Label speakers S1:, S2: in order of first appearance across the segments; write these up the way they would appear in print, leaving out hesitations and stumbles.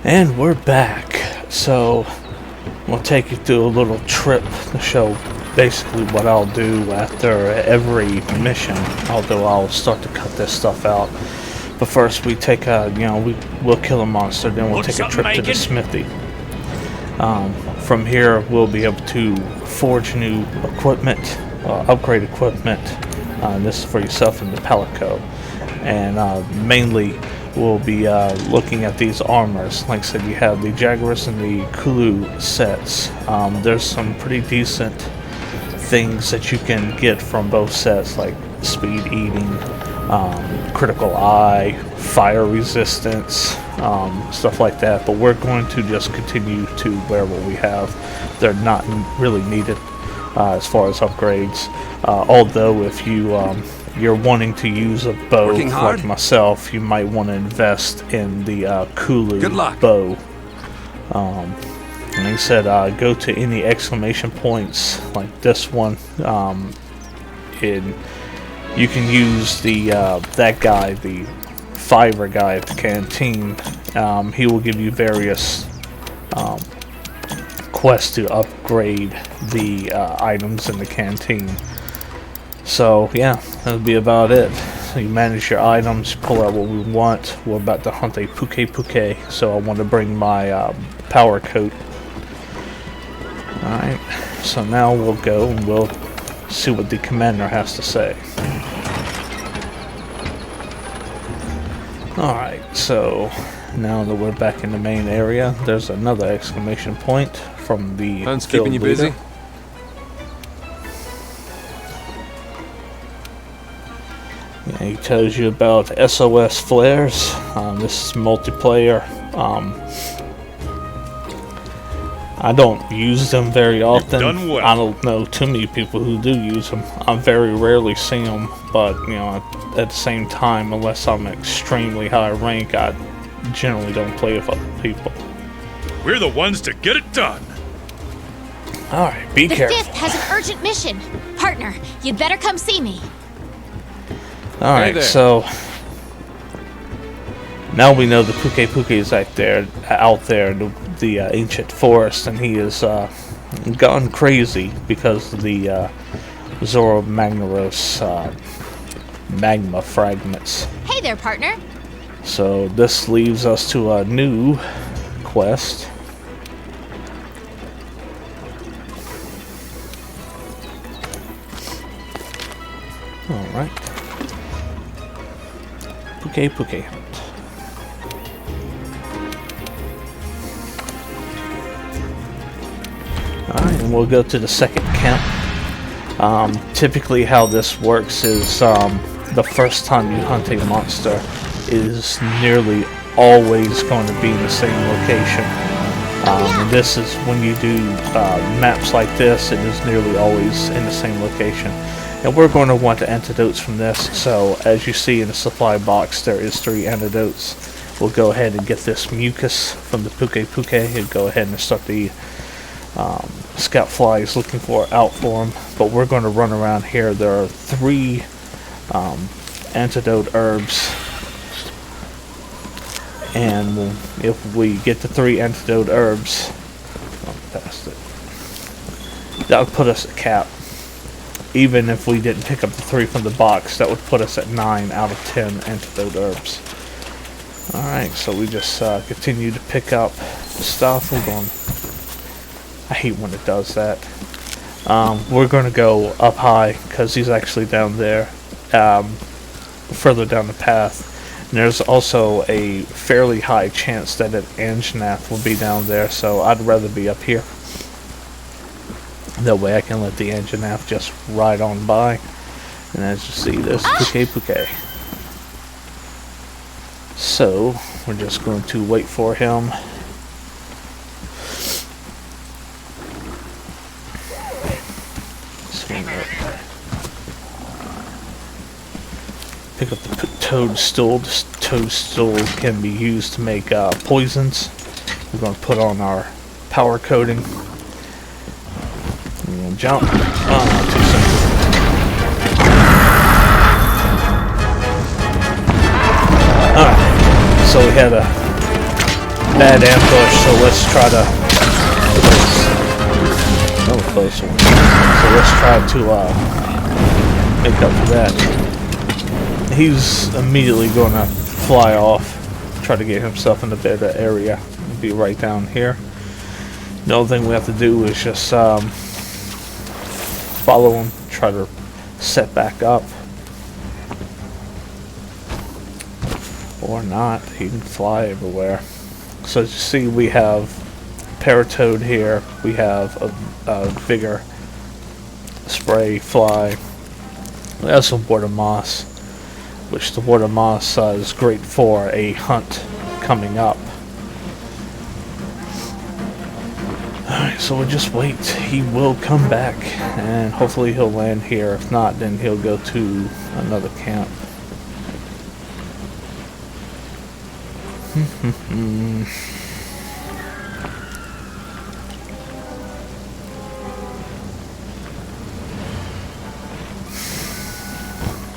S1: And we're back. So we'll take you through a little trip to show basically what I'll do after every mission, although I'll start to cut this stuff out. But first we take a, we'll kill a monster, then we'll take a trip to the smithy. From here we'll be able to forge new equipment, upgrade equipment. This is for yourself in the Palico. And mainly we'll be looking at these armors. Like I said, you have the Jaguars and the Kulu sets. There's some pretty decent things that you can get from both sets, like speed eating, critical eye, fire resistance, stuff like that. But we're going to just continue to wear what we have. They're not really needed as far as upgrades. Although if you're wanting to use a bow like myself, you might want to invest in the Kulu bow. Like I said, go to any exclamation points like this one, and you can use the that guy, the fiver guy at the canteen. He will give you various quests to upgrade the items in the canteen. So yeah, that'll be about it. So you manage your items, pull out what we want. We're about to hunt a Pukie Pukie, so I want to bring my power coat. Alright, so now we'll go and we'll see what the commander has to say. Alright, so now that we're back in the main area, there's another exclamation point from the
S2: Hunt's keeping you busy?
S1: Yeah, he tells you about SOS flares. This is multiplayer. I don't use them very often.
S2: Well.
S1: I don't know too many people who do use them. I very rarely see them, but at the same time, unless I'm extremely high rank, I generally don't play with other people.
S2: We're the ones to get it done.
S1: All right, be careful.
S3: The 5th has an urgent mission. Partner, you'd better come see me.
S1: All right, so now we know the Pukie Pukie is out there, the ancient forest, and he is gone crazy because of the Zoro Magnaros magma fragments.
S3: Hey there, partner.
S1: So this leaves us to a new quest. All right. Pukie Pukie hunt. Alright, and we'll go to the second camp. Typically how this works is the first time you hunt a monster is nearly always going to be in the same location. And this is when you do maps like this, it is nearly always in the same location. And we're going to want the antidotes from this, so as you see in the supply box, there is 3 antidotes. We'll go ahead and get this mucus from the Pukie Pukie and go ahead and start the scout flies looking out for them. But we're going to run around here. There are 3 antidote herbs, and if we get the 3 antidote herbs, past it, that would put us at cap. Even if we didn't pick up the 3 from the box, that would put us at 9 out of 10 antidote herbs. Alright, so we just continue to pick up stuff. We're going... I hate when it does that. We're going to go up high, because he's actually down there, further down the path. And there's also a fairly high chance that an Anjanath will be down there, so I'd rather be up here. That way I can let the Anjanath just ride on by. And as you see, there's Pukie Pukie. So, we're just going to wait for him. Swing it. Pick up the toadstool. This toadstool can be used to make poisons. We're going to put on our power coating. Jump. Oh, too simple. Alright, so we had a bad ambush, so let's try to... That was a close one. So let's try to make up for that. He's immediately going to fly off, try to get himself in a better area. Be right down here. The only thing we have to do is just follow him, try to set back up. Or not, he can fly everywhere. So as you see, we have Paratoad here, we have a bigger spray fly. We have some water moss, which the water moss is great for a hunt coming up. Alright, so we'll just wait. He will come back, and hopefully he'll land here. If not, then he'll go to another camp.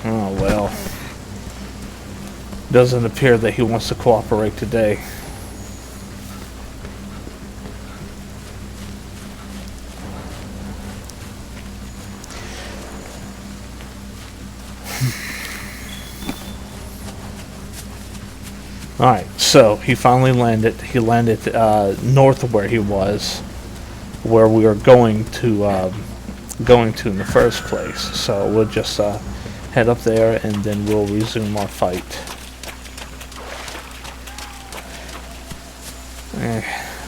S1: Oh well. Doesn't appear that he wants to cooperate today. Alright, so he finally landed. He landed north of where he was, where we were going to in the first place. So we'll just head up there and then we'll resume our fight.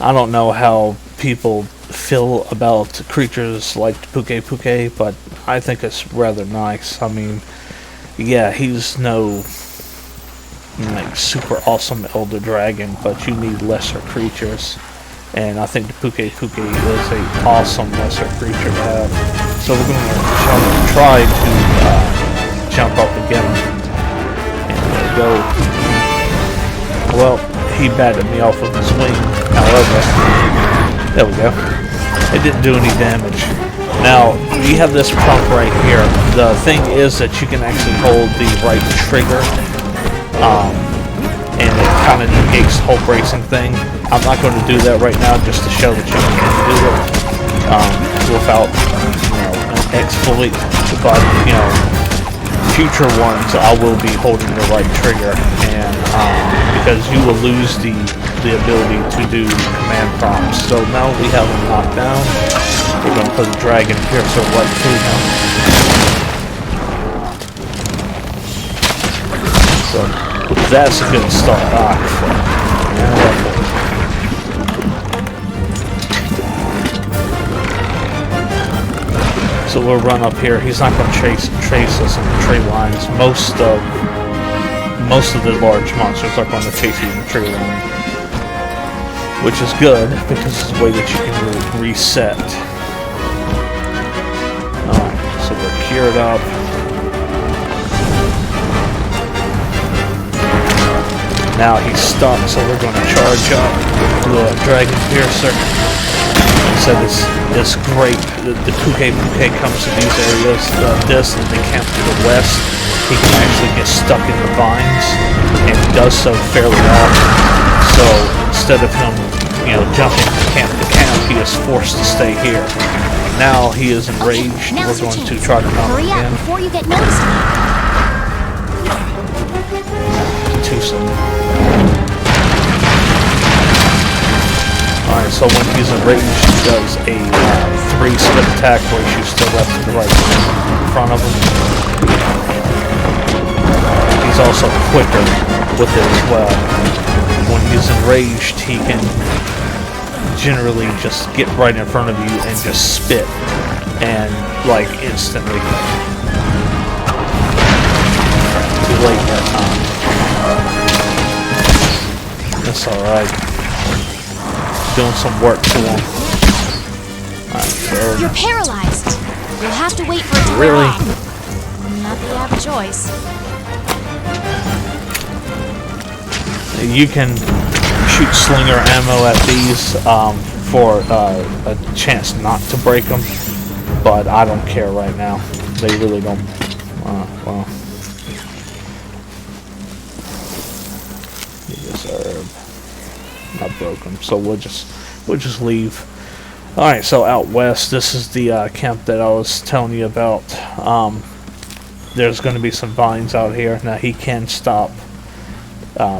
S1: I don't know how people feel about creatures like Pukie Pukie, but I think it's rather nice. I mean, yeah, he's no like super awesome elder dragon, but you need lesser creatures, and I think the Pukie Pukie is a awesome lesser creature to have. So we're going to try to jump up and get him, and go. Well, he batted me off with his wing. However, there we go. It didn't do any damage. Now we have this pump right here. The thing is that you can actually hold the right trigger. And it kind of negates the whole bracing thing. I'm not going to do that right now, just to show that you can do it without, an exploit. But future ones, I will be holding the right trigger, and because you will lose the ability to do command prompts. So now we have him knocked down. We're going to put the dragon piercer right through him. So that's a good start off. So we'll run up here. He's not going to trace us in the tree lines. Most of the large monsters are going to chase you in the tree line, which is good because it's a way that you can reset. Alright, so we're cured up. Now he's stuck, so we're going to charge up, do a Dragon Piercer. Like I said, it's great. The Pukie Pukie comes to these areas. This and the camp to the west, he can actually get stuck in the vines, and he does so fairly often. So instead of him, jumping from camp to camp, he is forced to stay here. Now he is enraged. We're going to try to knock him in.
S3: Before you get noticed.
S1: Too soon. Alright, so when he's enraged, he does a 3-split attack where he shoots to the left and the right in front of him. He's also quicker with it as well. When he's enraged, he can generally just get right in front of you and just spit, and like instantly. Too late that time. That's alright. Doing some work to him. Alright, so
S3: You're paralyzed. You'll have to wait for it to wear
S1: really?
S3: off. Not that you have a choice.
S1: You can shoot slinger ammo at these for a chance not to break them, but I don't care right now. They really don't. Well, need this herb. not broken. So we'll just leave. All right. So out west, this is the camp that I was telling you about. There's going to be some vines out here. Now he can stop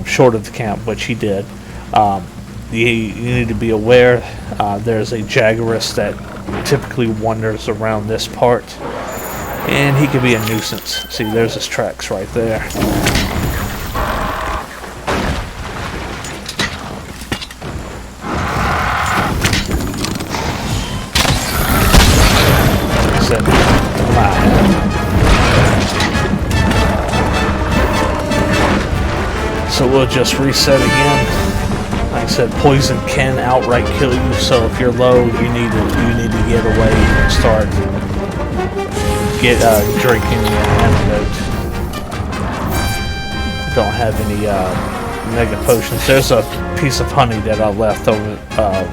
S1: short of the camp, which he did. You need to be aware. There's a jaguaress that typically wanders around this part, and he could be a nuisance. See, there's his tracks right there. So we'll just reset again. Like I said, poison can outright kill you. So if you're low, you need to get away and start drinking the antidote. Don't have any mega potions. There's a piece of honey that I left over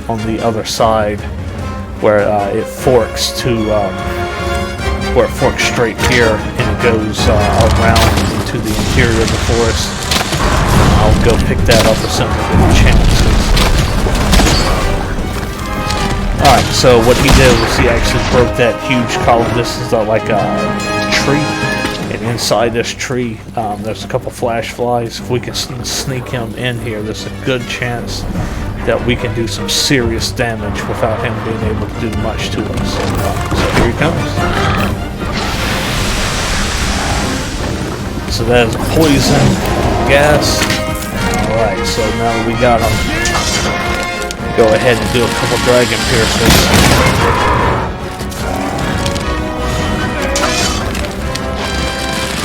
S1: on the other side where it forks to where it forks straight here and it goes around into the interior of the forest. I'll go pick that up as soon as I get a chance. Alright, so what he did was he actually broke that huge column. This is like a tree, and inside this tree there's a couple flash flies. If we can sneak him in here, there's a good chance that we can do some serious damage without him being able to do much to us. So here he comes. So that is poison gas. Alright, so now we got him. Go ahead and do a couple dragon piercers.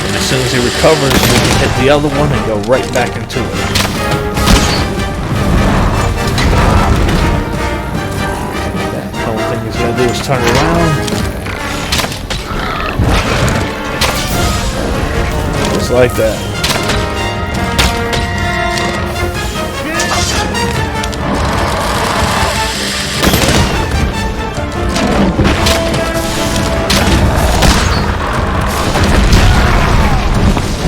S1: And as soon as he recovers, we can hit the other one and go right back into it. The only thing he's going to do is turn around. Just like that.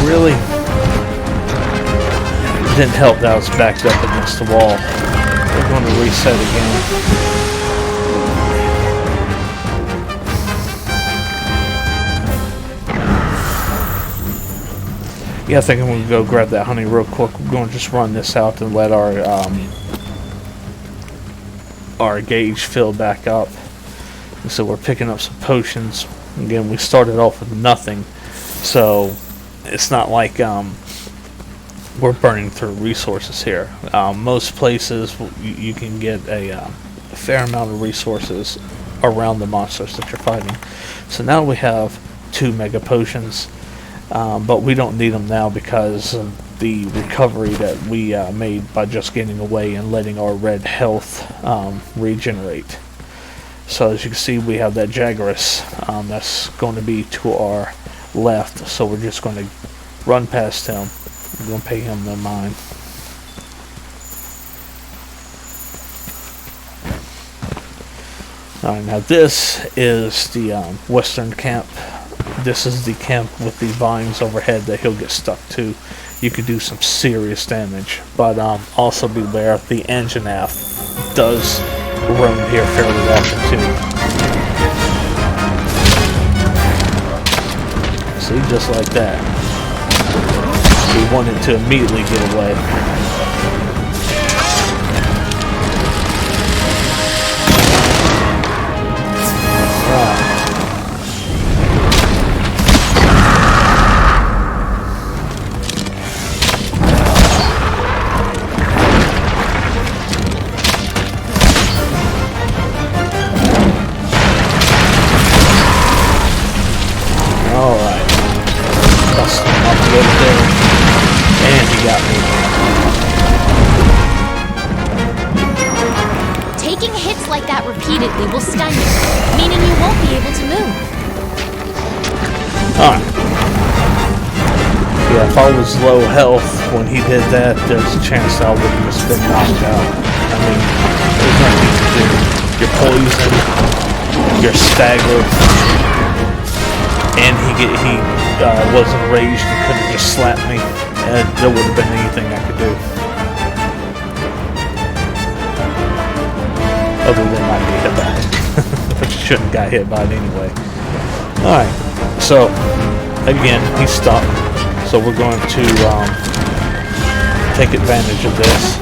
S1: Really didn't help that I was backed up against the wall. We're going to reset again. Yeah, I think I'm going to go grab that honey real quick. We're going to just run this out and let our gauge fill back up. And so we're picking up some potions. Again, we started off with nothing, so it's not like we're burning through resources here. Most places you can get a fair amount of resources around the monsters that you're fighting. So now we have 2 mega potions, but we don't need them now because of the recovery that we made by just getting away and letting our red health regenerate. So as you can see, we have that jaguaress that's going to be to our left, so we're just going to run past him. We're going to pay him no mind. Alright, now this is the western camp. This is the camp with the vines overhead that he'll get stuck to. You could do some serious damage, but also beware, the Anjanath does roam here fairly often too. See, just like that. We wanted to immediately get away.
S3: Taking hits like that repeatedly will stun you, meaning you won't be able to move.
S1: Alright. Yeah, if I was low health when he did that, there's a chance I would have just been knocked out. I mean, there's nothing you can do. You're poisoned, you're staggered, and he wasn't raged and could have just slapped me, and there would have been anything I could do. other than not get hit by it. But you shouldn't have got hit by it anyway. Alright, so again, he's stuck. So we're going to take advantage of this.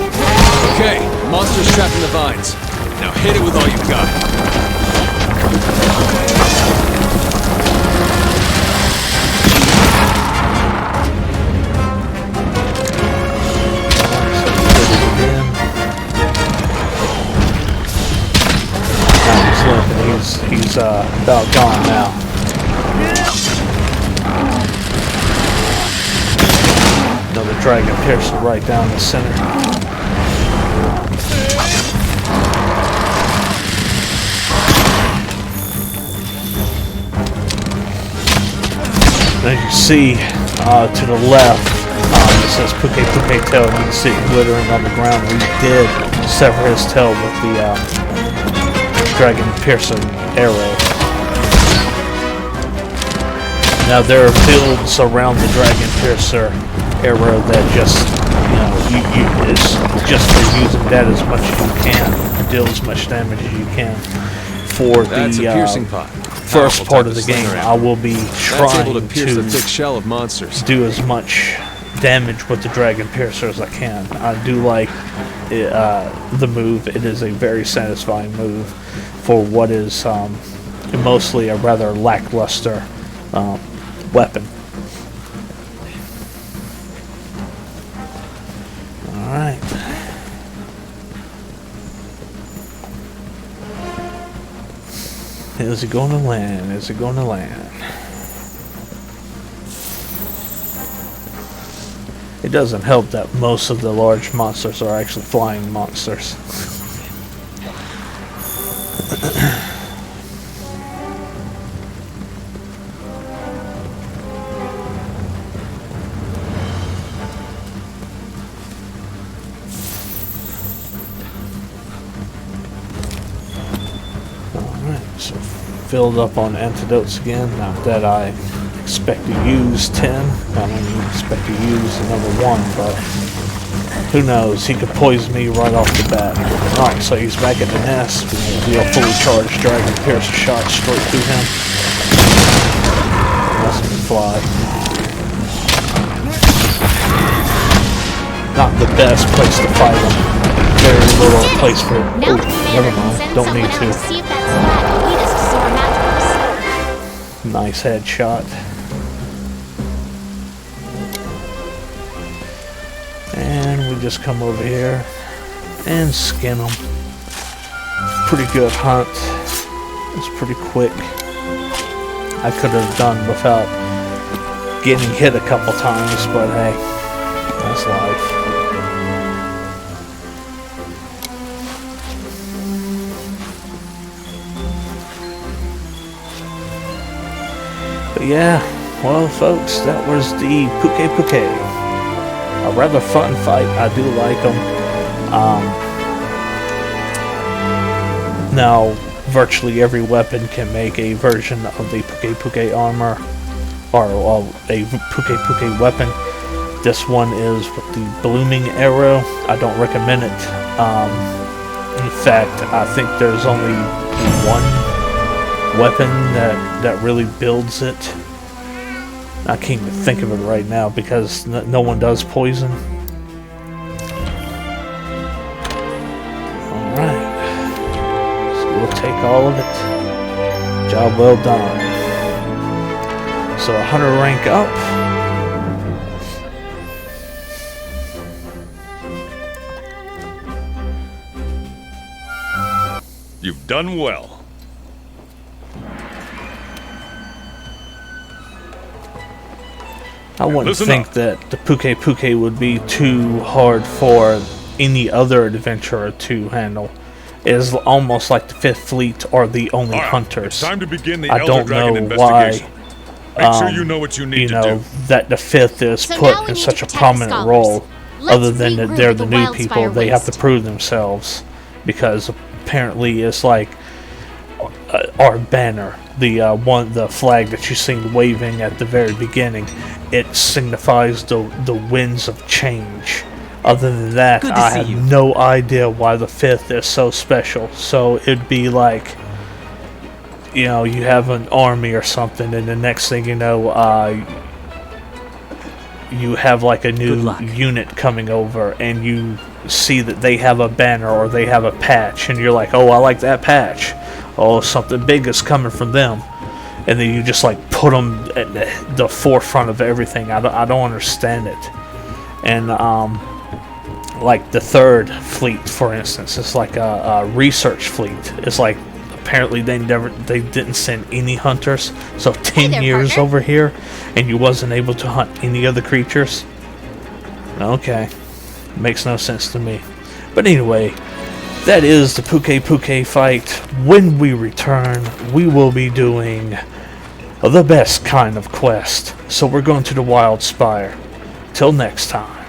S4: Okay, monster's trapped in the vines. Now hit it with all you've got.
S1: He's about gone now. Another dragon piercer right down the center. As you see to the left, it says Pukie Pukie tail. You can see it glittering on the ground. We did sever his tail with the dragon piercing arrow. Now there are builds around the dragon piercer arrow that just, it's just for using that as much as you can, deal as much damage as you can. For
S4: That's
S1: the
S4: a piercing pot.
S1: first part of the game, I will be trying
S4: able to pierce the thick shell of monsters.
S1: Do as much damage with the dragon piercer as I can. I do like the move. It is a very satisfying move for what is mostly a rather lackluster weapon. Alright. Is it going to land? Is it going to land? It doesn't help that most of the large monsters are actually flying monsters. Alright, so filled up on antidotes again. Not that I expect to use 10. I don't even expect to use another 1, but who knows? He could poison me right off the bat. Alright, so he's back at the nest. We're going to do a fully charged dragon piercer shot straight through him. Let's fly. Not the best place to fight him. Very little place for. Oh, never mind. Don't need to.
S3: See if that's bad. Lead us to Sora Mattress.
S1: Nice headshot. And we just come over here and skin them. Pretty good hunt. It's pretty quick. I could have done without getting hit a couple times, but hey, that's life. But yeah, well folks, that was the Pukie Pukie. A rather fun fight. I do like them. Now, virtually every weapon can make a version of the Pukie Pukie armor, or a Pukie Pukie weapon. This one is with the blooming arrow. I don't recommend it. In fact, I think there's only one weapon that really builds it. I can't even think of it right now because no one does poison. Alright. So we'll take all of it. Job well done. So 100 rank up.
S2: You've done well.
S1: I wouldn't
S2: Listen
S1: think
S2: up.
S1: that the Pukie Pukie would be too hard for any other adventurer to handle. It is almost like the 5th Fleet are the only
S2: All right,
S1: hunters.
S2: it's time to begin the
S1: I
S2: Elder
S1: don't
S2: Dragon
S1: know why,
S2: investigation. Make sure you know what you need to do.
S1: that the 5th is
S3: So now
S1: put
S3: we
S1: in
S3: need
S1: such
S3: to
S1: a
S3: protect the
S1: prominent
S3: scholars.
S1: role.
S3: Let's
S1: Other than that
S3: regroup
S1: they're
S3: at
S1: the
S3: the
S1: new
S3: Wildspire
S1: people, they have to
S3: Waste.
S1: prove themselves. Because apparently it's like our banner, the flag that you seen waving at the very beginning, it signifies the winds of change Other than that,
S5: Good to
S1: I
S5: see
S1: have
S5: you.
S1: no idea why the 5th is so special. So it'd be like, you know, you have an army or something, and the next thing you know, you have like a new unit coming over, and you see that they have a banner or they have a patch, and you're like, oh, I like that patch. Oh, something big is coming from them. And then you just like put them at the forefront of everything. I don't understand it. And like the 3rd fleet, for instance, it's like a research fleet. It's like apparently they didn't send any hunters. So 10
S3: there,
S1: years
S3: partner.
S1: over here, and you wasn't able to hunt any of the creatures. Okay, makes no sense to me. But anyway, that is the Pukie Pukie fight. When we return, we will be doing the best kind of quest. So we're going to the Wild Spire. Till next time.